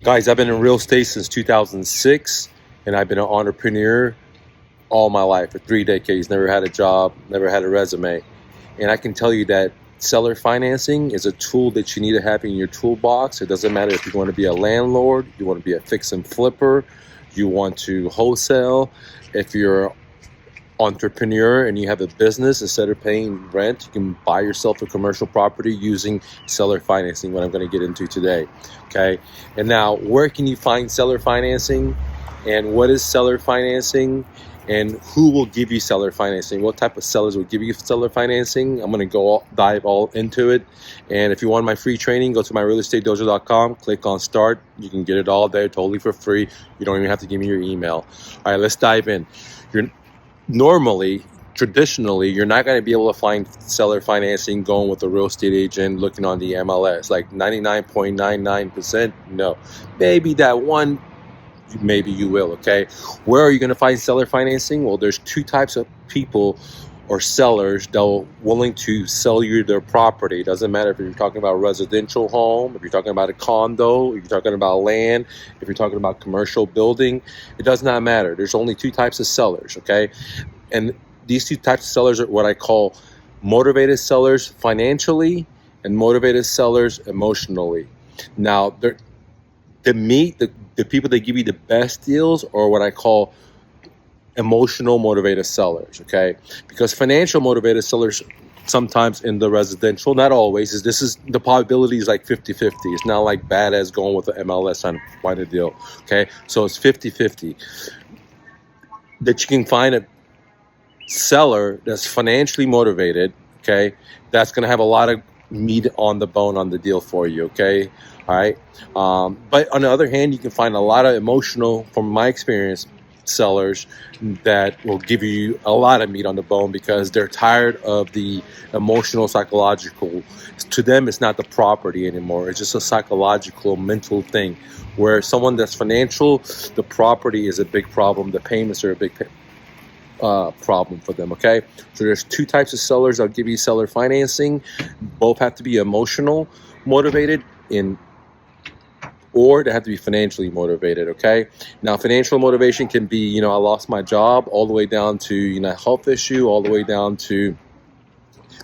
Guys, I've been in real estate since 2006, and I've been an entrepreneur all my life for 3 decades. Never had a job, never had a resume. And I can tell you that seller financing is a tool that you need to have in your toolbox. It doesn't matter if you want to be a landlord, you want to be a fix and flipper, you want to wholesale. If you're entrepreneur and you have a business, instead of paying rent, you can buy yourself a commercial property using seller financing, what I'm going to get into today. Okay, and now where can you find seller financing, and what is seller financing, and who will give you seller financing? What type of sellers will give you seller financing? I'm going to dive all into it. And if you want my free training, go to myrealestatedojo.com, click on start. You can get it all there totally for free. You don't even have to give me your email. All right, let's dive in. Traditionally, you're not going to be able to find seller financing going with a real estate agent looking on the MLS. Like 99.99%, no. Maybe that one, maybe you will, okay? Where are you going to find seller financing? Well, there's two types of people or sellers that are willing to sell you their property. It doesn't matter if you're talking about a residential home, if you're talking about a condo, if you're talking about land, if you're talking about commercial building. It does not matter. There's only two types of sellers, okay? And these two types of sellers are what I call motivated sellers financially and motivated sellers emotionally. Now, the people that give you the best deals are what I call emotional motivated sellers, okay? Because financial motivated sellers sometimes in the residential, not always, the probability is like 50-50. It's not like bad as going with the MLS on find a deal, okay? So it's 50-50. That you can find a seller that's financially motivated, okay? That's going to have a lot of meat on the bone on the deal for you, okay? All right. But on the other hand, you can find a lot of emotional, from my experience, sellers that will give you a lot of meat on the bone because they're tired of the emotional, psychological. To them, it's not the property anymore. It's just a psychological, mental thing. Where someone that's financial, the property is a big problem. The payments are a big problem for them, okay? So there's two types of sellers that'll give you seller financing. Both have to be emotional motivated or they have to be financially motivated, okay? Now, financial motivation can be, I lost my job, all the way down to, health issue, all the way down to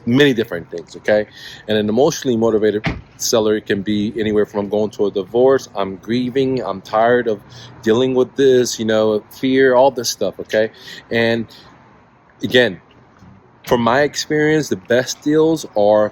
many different things, okay? And an emotionally motivated seller can be anywhere from I'm going to a divorce, I'm grieving, I'm tired of dealing with this, fear, all this stuff, okay? And again, from my experience, the best deals are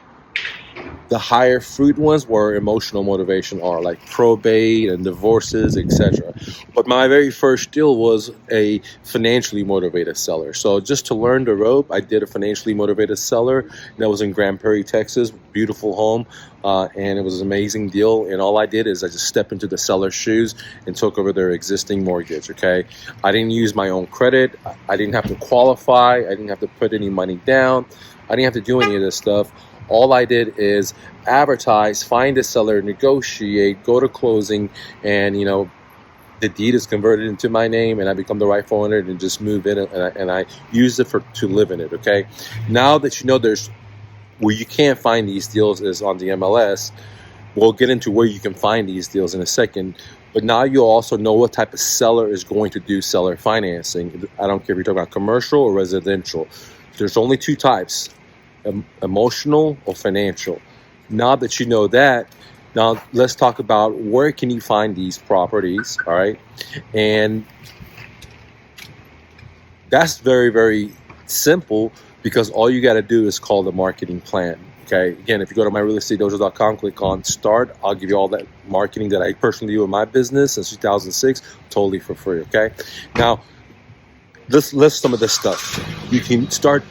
the higher fruit ones where emotional motivation are, like probate and divorces, etc. But my very first deal was a financially motivated seller. So just to learn the rope, I did a financially motivated seller. That was in Grand Prairie, Texas. Beautiful home. And it was an amazing deal. And all I did is I just stepped into the seller's shoes and took over their existing mortgage, okay? I didn't use my own credit. I didn't have to qualify. I didn't have to put any money down. I didn't have to do any of this stuff. All I did is advertise, find a seller, negotiate, go to closing, and the deed is converted into my name, and I become the rightful owner and just move in, and I use it to live in it. Okay, now that there's where you can't find these deals is on the MLS. We'll get into where you can find these deals in a second. But now you also know what type of seller is going to do seller financing. I don't care if you're talking about commercial or residential. There's only two types. Emotional or financial. Now that you know that, now let's talk about where can you find these properties, all right? And that's very, very simple because all you got to do is call the marketing plan, okay? Again, if you go to myrealestatedojo.com, click on start, I'll give you all that marketing that I personally do in my business since 2006, totally for free, okay? Now, let's list some of this stuff. You can start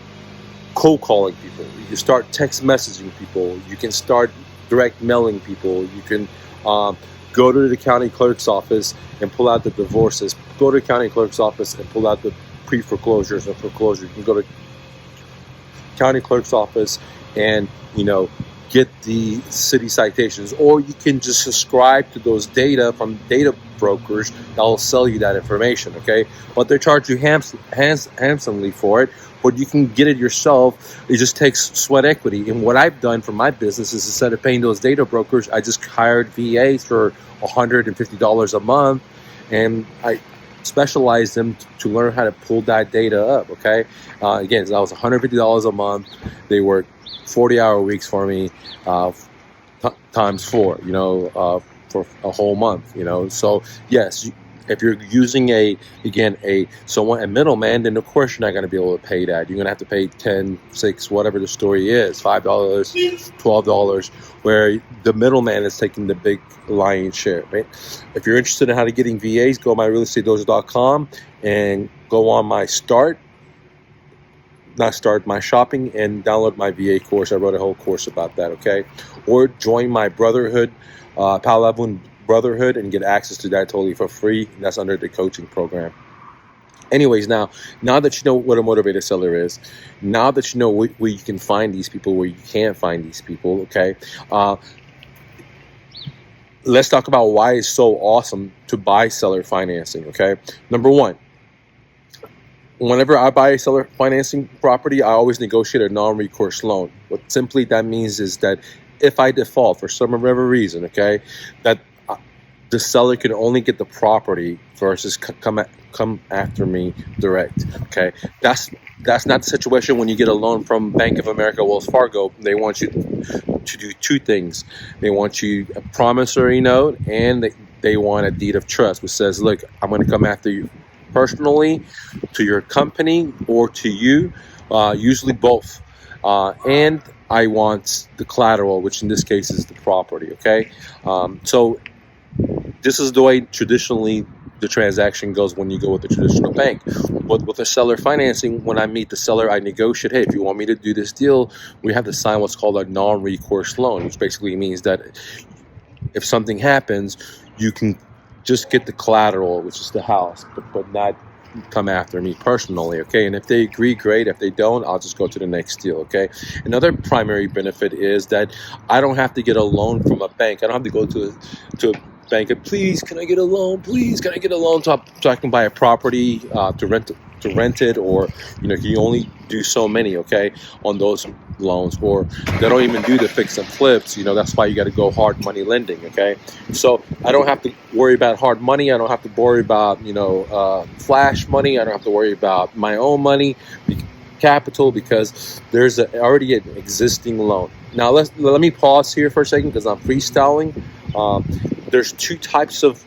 cold calling people. You can start text messaging people. You can start direct mailing people. You can go to the county clerk's office and pull out the divorces. Go to the county clerk's office and pull out the pre-foreclosures and foreclosures. You can go to county clerk's office and get the city citations, or you can just subscribe to those data from data brokers that will sell you that information, okay? But they charge you handsomely for it, but you can get it yourself. It just takes sweat equity. And what I've done for my business is, instead of paying those data brokers, I just hired VAs for $150 a month, and I specialize them to learn how to pull that data up, okay? Again, that was $150 a month. They work 40-hour weeks for me, times 4, for a whole month, So yes, if you're using a middleman, then of course you're not going to be able to pay that. You're going to have to pay $10, $6, whatever the story is, $5, $12, where the middleman is taking the big lion's share, right? If you're interested in how to getting VAs, go to myrealestatedojo.com and go on my my shopping, and download my VA course. I wrote a whole course about that, okay? Or join my brotherhood, Palabun Brotherhood, and get access to that totally for free. And that's under the coaching program. Anyways, now that you know what a motivated seller is, now that you know where you can find these people, where you can't find these people, okay? Let's talk about why it's so awesome to buy seller financing, okay? Number one, whenever I buy a seller financing property, I always negotiate a non-recourse loan. What simply that means is that if I default for some whatever reason, okay, that the seller can only get the property versus come after me direct, okay? That's not the situation when you get a loan from Bank of America, Wells Fargo. They want you to do two things. They want you a promissory note, and they want a deed of trust, which says, look, I'm going to come after you personally, to your company, or to you, usually both. And I want the collateral, which in this case is the property, okay? So this is the way traditionally the transaction goes when you go with the traditional bank. But with the seller financing, when I meet the seller, I negotiate, hey, if you want me to do this deal, we have to sign what's called a non-recourse loan, which basically means that if something happens, you can just get the collateral, which is the house, but not come after me personally, okay? And if they agree, great. If they don't, I'll just go to the next deal, okay? Another primary benefit is that I don't have to get a loan from a bank. I don't have to go to a bank and, please, can I get a loan? Please, can I get a loan so I can buy a property to rent it, or you only do so many, okay, on those loans, or they don't even do the fix and flips. That's why you got to go hard money lending, okay? So I don't have to worry about hard money. I don't have to worry about flash money. I don't have to worry about my own money capital, because there's already an existing loan. Now let me pause here for a second, because I'm freestyling. There's two types of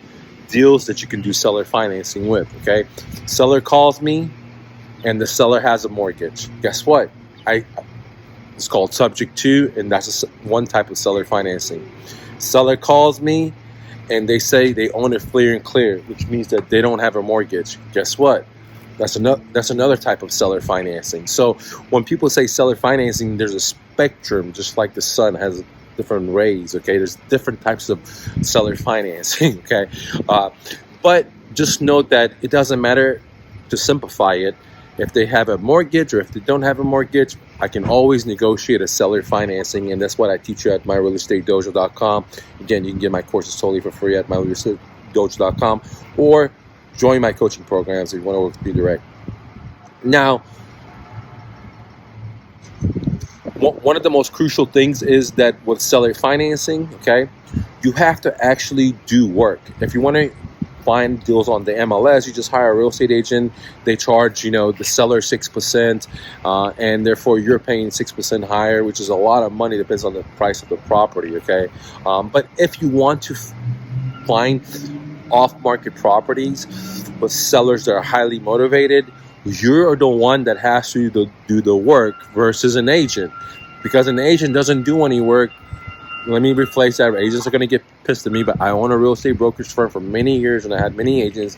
deals that you can do seller financing with, okay? Seller calls me and the seller has a mortgage. Guess what? It's called subject to, and that's one type of seller financing. Seller calls me and they say they own it free and clear, which means that they don't have a mortgage. Guess what? That's another type of seller financing. So when people say seller financing, there's a spectrum, just like the sun has different rays, okay? There's different types of seller financing, okay? But just note that it doesn't matter, to simplify it. If they have a mortgage or if they don't have a mortgage, I can always negotiate a seller financing, and that's what I teach you at myrealestatedojo.com. Again, you can get my courses totally for free at myrealestatedojo.com, or join my coaching programs if you want to work with me direct. Now, one of the most crucial things is that with seller financing, okay, you have to actually do work. If you want to find deals on the MLS, you just hire a real estate agent. They charge, the seller 6%, and therefore you're paying 6% higher, which is a lot of money, depends on the price of the property, okay? But if you want to find off-market properties with sellers that are highly motivated, you're the one that has to do the work versus an agent, because an agent doesn't do any work. Let me rephrase that. Agents are going to get pissed at me, but I own a real estate brokerage firm for many years, and I had many agents.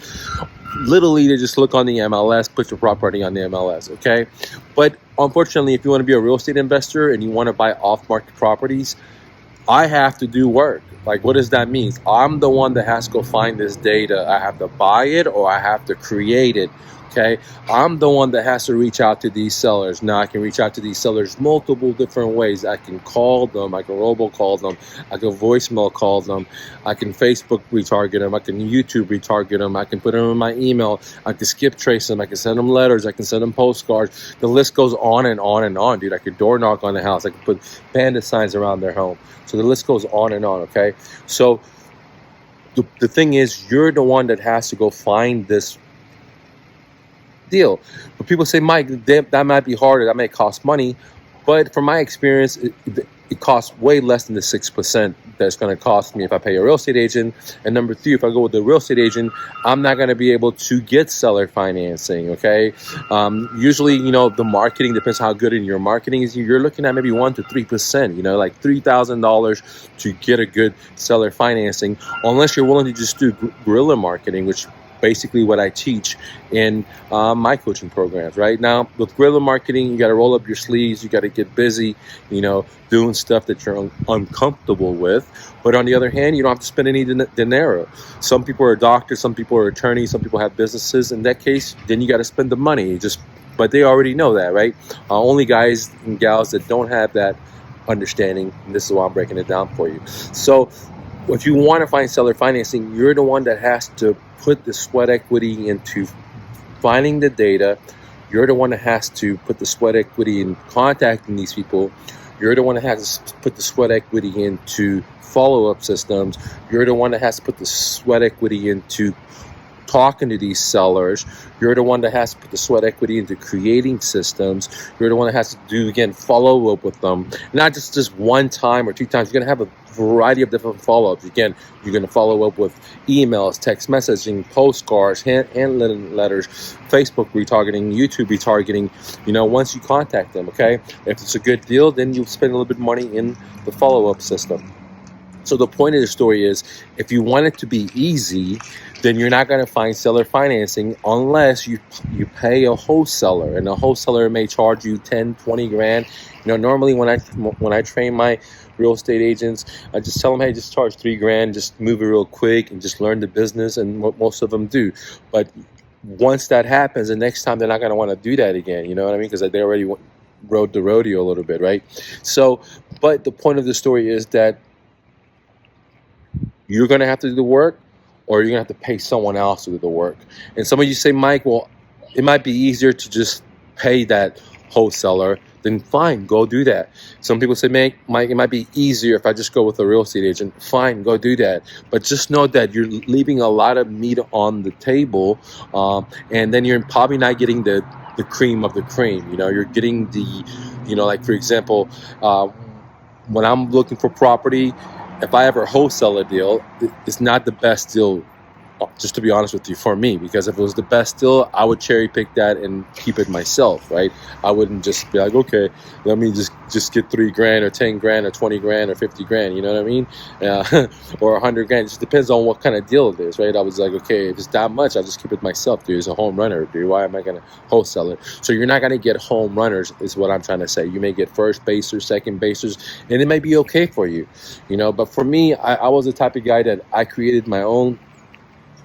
Literally, they just look on the MLS, put your property on the MLS, okay? But unfortunately, if you want to be a real estate investor and you want to buy off-market properties, I have to do work. Like, what does that mean? I'm the one that has to go find this data. I have to buy it or I have to create it. Okay, I'm the one that has to reach out to these sellers. Now I can reach out to these sellers multiple different ways. I can call them, I can robocall them, I can voicemail call them, I can Facebook retarget them, I can YouTube retarget them, I can put them in my email, I can skip trace them, I can send them letters, I can send them postcards. The list goes on and on and on, dude. I could door knock on the house, I can put bandit signs around their home. So the list goes on and on, okay? So the thing is, you're the one that has to go find this deal. But people say, Mike, that might be harder, that may cost money, but from my experience, it costs way less than the 6% that's going to cost me if I pay a real estate agent. And number 3, if I go with the real estate agent, I'm not going to be able to get seller financing, okay? Usually, the marketing depends how good in your marketing is. You're looking at maybe 1 to 3%, like $3,000 to get a good seller financing, unless you're willing to just do guerrilla marketing, which basically what I teach in my coaching programs. Right now, with guerrilla marketing, you got to roll up your sleeves, you got to get busy, doing stuff that you're uncomfortable with. But on the other hand, you don't have to spend any dinero. Some people are doctors, some people are attorneys, some people have businesses. In that case, then you got to spend the money. But they already know that, right? Only guys and gals that don't have that understanding, and this is why I'm breaking it down for you. So if you want to find seller financing, you're the one that has to put the sweat equity into finding the data. You're the one that has to put the sweat equity in contacting these people. You're the one that has to put the sweat equity into follow-up systems. You're the one that has to put the sweat equity into talking to these sellers. You're the one that has to put the sweat equity into creating systems. You're the one that has to do, again, follow up with them. Not just one time or 2 times. You're going to have a variety of different follow-ups. Again, you're going to follow up with emails, text messaging, postcards, handwritten letters, Facebook retargeting, YouTube retargeting, once you contact them, okay? If it's a good deal, then you spend a little bit of money in the follow-up system. So the point of the story is, if you want it to be easy, then you're not going to find seller financing unless you pay a wholesaler, and a wholesaler may charge you 10, 20 grand. Normally when I train my real estate agents, I just tell them, hey, just charge 3 grand, just move it real quick and just learn the business, and what most of them do. But once that happens, the next time they're not going to want to do that again. You know what I mean? Because they already rode the rodeo a little bit, right? So, but the point of the story is that you're going to have to do the work, or you're going to have to pay someone else to do the work. And some of you say, Mike, well, it might be easier to just pay that wholesaler. Then fine, go do that. Some people say, Mike, it might be easier if I just go with a real estate agent. Fine, go do that. But just know that you're leaving a lot of meat on the table, and then you're probably not getting the cream of the cream. You're getting the, like, for example, when I'm looking for property, if I ever wholesale a deal, it's not the best deal, just to be honest with you, for me, because if it was the best deal, I would cherry pick that and keep it myself, right? I wouldn't just be like, okay, let me just get 3 grand or 10 grand or 20 grand or 50 grand, you know what I mean? Or 100 grand. It just depends on what kind of deal it is, right? I was like, okay, if it's that much, I'll just keep it myself, dude. It's a home runner, dude. Why am I going to wholesale it? So you're not going to get home runners, is what I'm trying to say. You may get first basers, second basers, and it may be okay for you, but for me, I was the type of guy that I created my own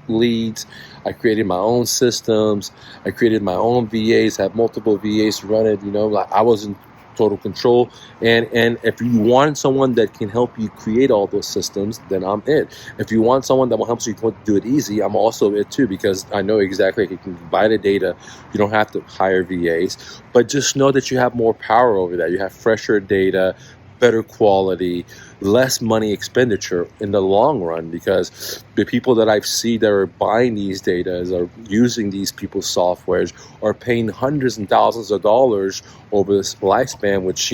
leads. I created my own systems. I created my own VAs, have multiple VAs to run it. Like I was in total control. And if you want someone that can help you create all those systems, then I'm it. If you want someone that will help you do it easy, I'm also it too, because I know exactly you can buy the data. You don't have to hire VAs, but just know that you have more power over that. You have fresher data, better quality, less money expenditure in the long run, because the people that I've seen that are buying these data, are using these people's softwares, are paying hundreds and thousands of dollars over this lifespan, which,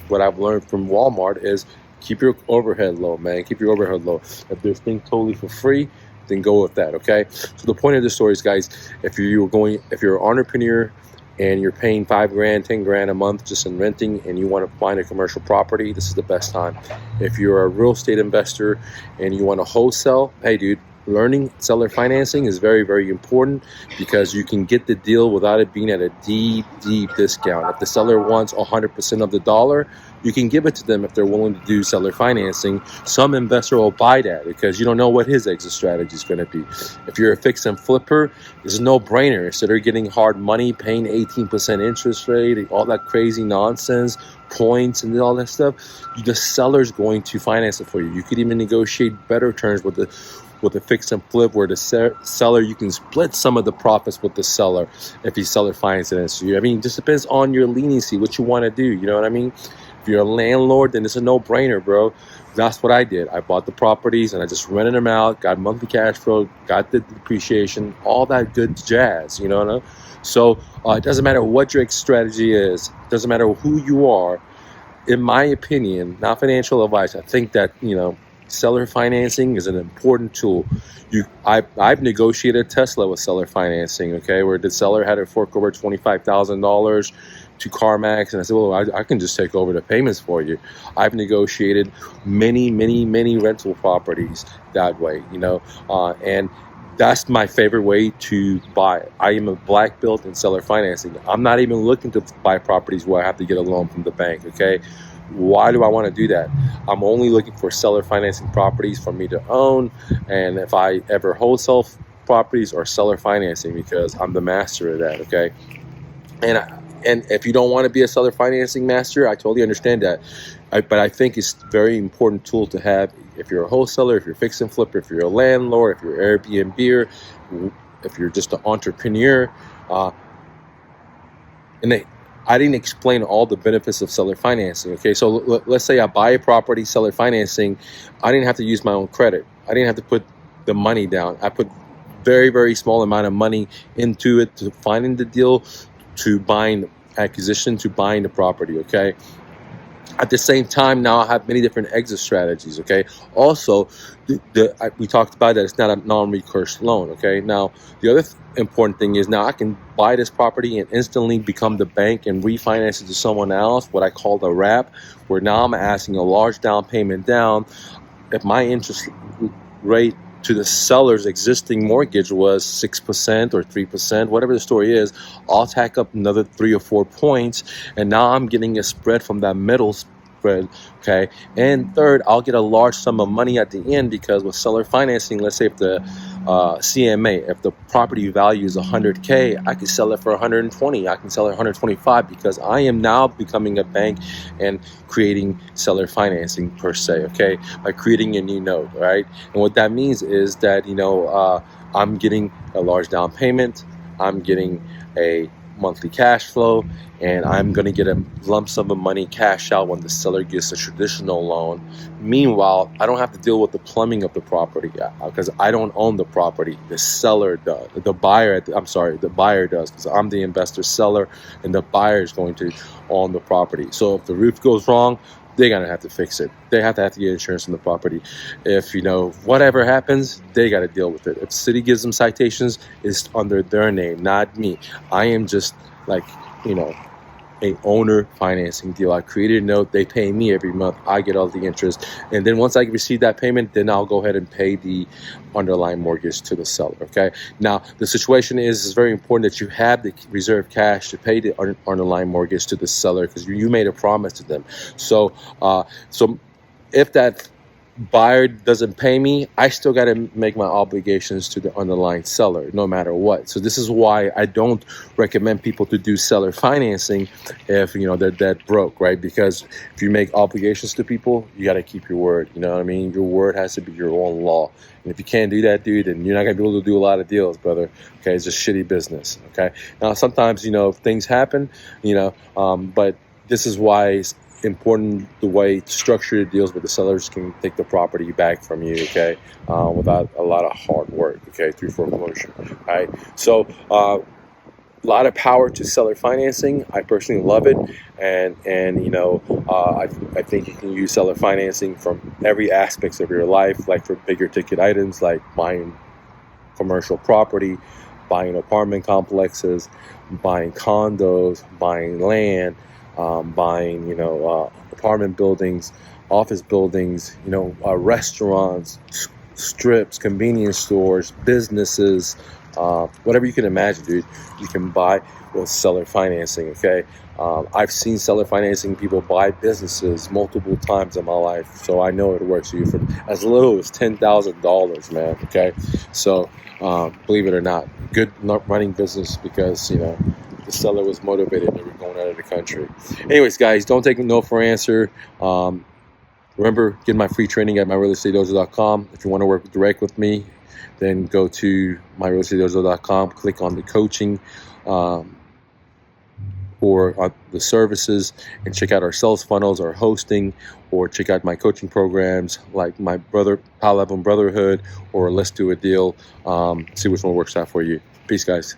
what I've learned from Walmart is keep your overhead low, man. Keep your overhead low. If there's things totally for free, then go with that, okay? So the point of this story is, guys, if you're an entrepreneur and you're paying 5 grand, 10 grand a month just in renting, and you want to find a commercial property, this is the best time. If you're a real estate investor and you want to wholesale, hey, dude, learning seller financing is very, very important, because you can get the deal without it being at a deep, deep discount. If the seller wants 100% of the dollar, you can give it to them if they're willing to do seller financing. Some investor will buy that because you don't know what his exit strategy is going to be. If you're a fix and flipper, it's a no-brainer. Instead of getting hard money, paying 18% interest rate, all that crazy nonsense, points and all that stuff, the seller's going to finance it for you. You could even negotiate better terms with the fix and flip, where the seller, you can split some of the profits with the seller if he's seller financing you. I mean, it just depends on your leniency, what you want to do. You know what I mean? If you're a landlord, then it's a no-brainer, bro. That's what I did. I bought the properties and I just rented them out, got monthly cash flow, got the depreciation, all that good jazz, you know? So it doesn't matter what your strategy is. It doesn't matter who you are. In my opinion, not financial advice, I think that, seller financing is an important tool. I've negotiated Tesla with seller financing, okay, where the seller had to fork over $25,000 to CarMax, and I said, well, I can just take over the payments for you. I've negotiated many rental properties that way, and that's my favorite way to buy it. I am a black belt in seller financing. I'm not even looking to buy properties where I have to get a loan from the bank, okay? Why do I want to do that? I'm only looking for seller financing properties for me to own, and if I ever wholesale properties or seller financing, because I'm the master of that, okay? And if you don't want to be a seller financing master, I totally understand that. But I think it's a very important tool to have if you're a wholesaler, if you're fix and flipper, if you're a landlord, if you're an Airbnb, if you're just an entrepreneur. I didn't explain all the benefits of seller financing, okay? So let's say I buy a property, seller financing. I didn't have to use my own credit. I didn't have to put the money down. I put very small amount of money into it, to finding the deal, to buying acquisition, to buying the property, okay? At the same time, now I have many different exit strategies, okay? Also, we talked about that it's not a non-recourse loan, okay? Now, the other important thing is now I can buy this property and instantly become the bank and refinance it to someone else, what I call the wrap, where now I'm asking a large down payment down. If my interest rate to the seller's existing mortgage was 6% or 3%, whatever the story is, I'll tack up another 3 or 4 points, and now I'm getting a spread from that middle spread, okay? And third, I'll get a large sum of money at the end, because with seller financing, let's say if the CMA, if the property value is 100K, I can sell it for 120. I can sell it 125, because I am now becoming a bank and creating seller financing per se, okay, by creating a new note, right? And what that means is that, I'm getting a large down payment, I'm getting a monthly cash flow, and I'm going to get a lump sum of money cash out when the seller gets a traditional loan. Meanwhile, I don't have to deal with the plumbing of the property because I don't own the property. The seller does. The buyer does, because I'm the investor seller, and the buyer is going to own the property. So if the roof goes wrong, they're going to have to fix it. They have to get insurance on the property. If, whatever happens, they got to deal with it. If the city gives them citations, it's under their name, not me. I am just like, a owner financing deal. I created a note. They pay me every month. I get all the interest. And then once I receive that payment, then I'll go ahead and pay the underlying mortgage to the seller, okay? Now, the situation is very important that you have the reserve cash to pay the underlying mortgage to the seller, because you made a promise to them. So if that buyer doesn't pay me, I still got to make my obligations to the underlying seller no matter what. So this is why I don't recommend people to do seller financing if they're that broke, right? Because if you make obligations to people, you got to keep your word. You know what I mean? Your word has to be your own law. And if you can't do that, dude, then you're not gonna be able to do a lot of deals, brother. Okay, it's just shitty business. Okay. Now sometimes things happen, but this is why it's important the way to structure the deals, where the sellers can take the property back from you, okay, without a lot of hard work, okay, through foreclosure. All right, so a lot of power to seller financing. I personally love it, and I think you can use seller financing from every aspects of your life, like for bigger ticket items like buying commercial property, buying apartment complexes, buying condos, buying land, buying, apartment buildings, office buildings, restaurants, strips, convenience stores, businesses, whatever you can imagine, dude, you can buy with seller financing, okay? I've seen seller financing people buy businesses multiple times in my life, so I know it works for you from as little as $10,000, man, okay? So, believe it or not, good running business because, the seller was motivated and they were going out of the country. Anyways, guys, don't take no for an answer. Remember, get my free training at myrealestatedojo.com. If you want to work direct with me, then go to myrealestatedojo.com, click on the coaching or the services, and check out our sales funnels, our hosting, or check out my coaching programs like my Pal Level Brotherhood, or Let's Do a Deal. See which one works out for you. Peace, guys.